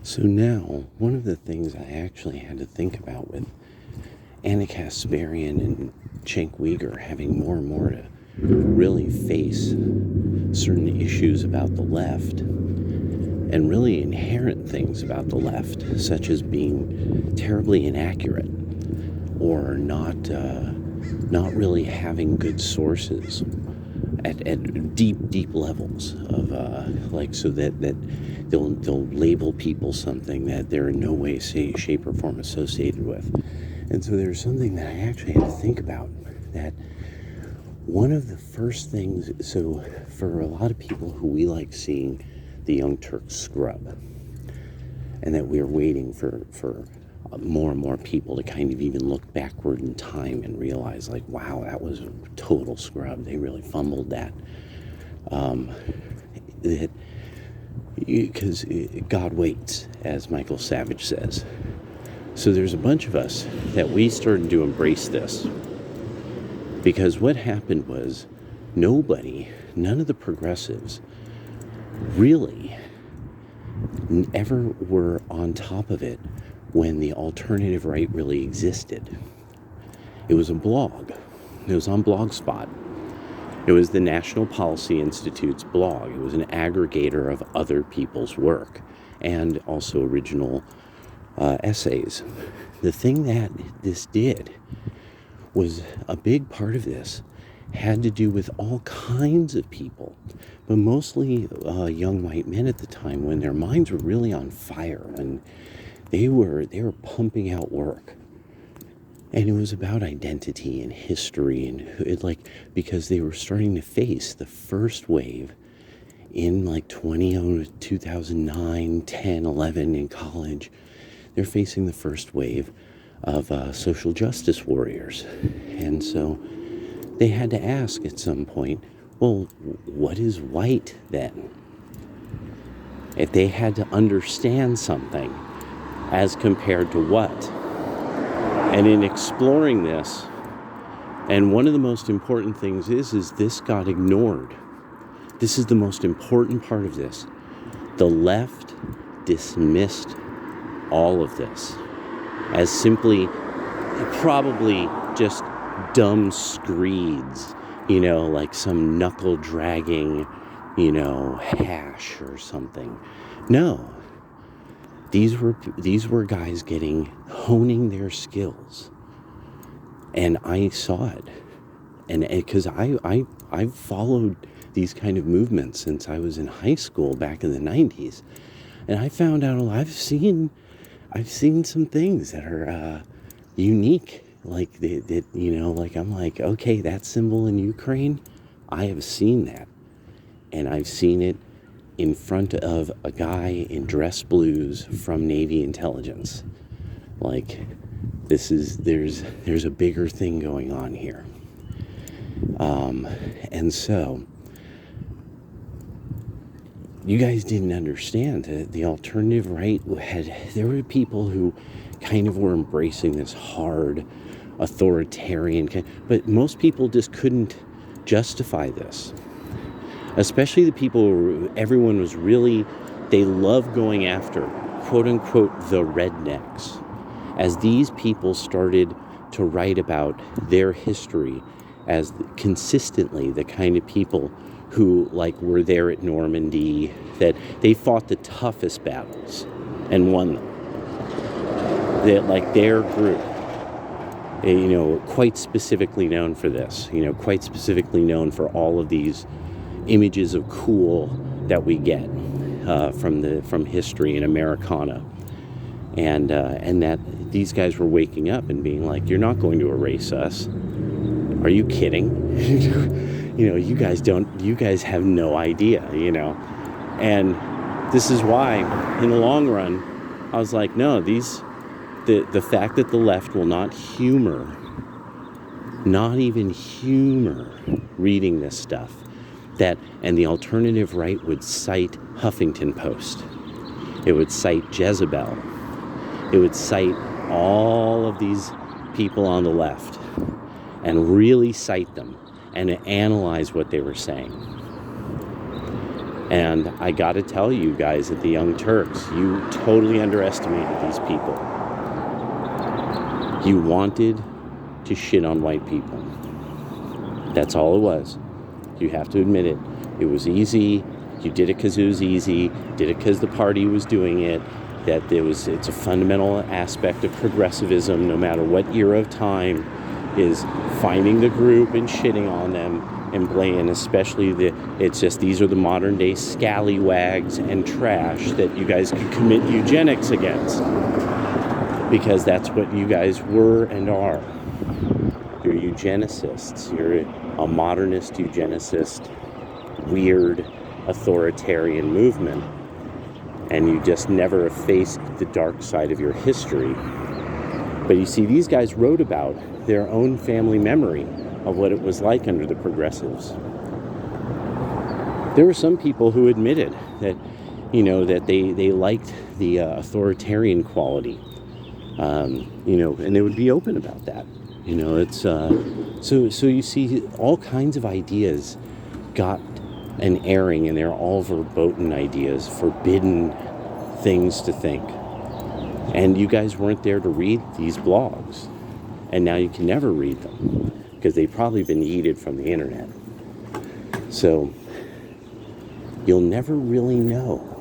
So now, one of the things I actually had to think about with Anna Kasparian and Cenk Uygur having more and more to really face certain issues about the left and really inherent things about the left, such as being terribly inaccurate or not really having good sources at deep levels of so that they'll label people something that they're in no way, shape, or form associated with. And so there's something that I actually had to think about, that one of the first things, so for a lot of people who we like seeing the Young Turks scrub, and that we're waiting for more and more people to kind of even look backward in time and realize, like, wow, that was a total scrub. They really fumbled that. Because God waits, as Michael Savage says. So there's a bunch of us that we started to embrace this. Because what happened was none of the progressives really ever were on top of it when the alternative right really existed. It was a blog. It was on Blogspot. It was the National Policy Institute's blog. It was an aggregator of other people's work and also original essays. The thing that this did was, a big part of this had to do with all kinds of people, but mostly young white men at the time, when their minds were really on fire and they were pumping out work. And it was about identity and history, and because they were starting to face the first wave in 2009, 10, 11 in college. They're facing the first wave of social justice warriors. And so they had to ask at some point, well, what is white then? If they had to understand something as compared to what? And in exploring this, and one of the most important things is this got ignored. This is the most important part of this. The left dismissed all of this as simply probably just dumb screeds, like some knuckle dragging, hash or something. No. These were guys honing their skills, and I saw it, and because I've followed these kind of movements since I was in high school back in the 90s, and I found out I've seen some things that are unique, like I'm like, okay, that symbol in Ukraine, I have seen that, and I've seen it in front of a guy in dress blues from Navy intelligence. There's a bigger thing going on here. And so you guys didn't understand that the alternative right there were people who kind of were embracing this hard authoritarian, but most people just couldn't justify this. Especially the people who everyone was really, they loved going after, quote unquote, the rednecks. As these people started to write about their history as consistently the kind of people who were there at Normandy, that they fought the toughest battles and won them. That their group, quite specifically known for this, quite specifically known for all of these images of cool that we get from history and Americana, and that these guys were waking up and being like, you're not going to erase us. Are you kidding? You guys have no idea, and this is why in the long run I was like, no, the fact that the left will not even humor reading this stuff, and the alternative right would cite Huffington Post, it would cite Jezebel, it would cite all of these people on the left and really cite them and analyze what they were saying. And I got to tell you guys at the Young Turks, you totally underestimated these people. You wanted to shit on white people. That's all it was. You have to admit it. It was easy. You did it because it was easy. Did it because the party was doing it. It's a fundamental aspect of progressivism, no matter what era of time, is finding the group and shitting on them and blaming, especially these are the modern day scallywags and trash that you guys could commit eugenics against. Because that's what you guys were and are. You're eugenicists. You're a modernist eugenicist, weird authoritarian movement. And you just never faced the dark side of your history. But you see, these guys wrote about their own family memory of what it was like under the progressives. There were some people who admitted that, that they liked the authoritarian quality, and they would be open about that. It's so you see, all kinds of ideas got an airing, and they're all verboten ideas, forbidden things to think. And you guys weren't there to read these blogs, and now you can never read them because they've probably been yeeted from the internet. So you'll never really know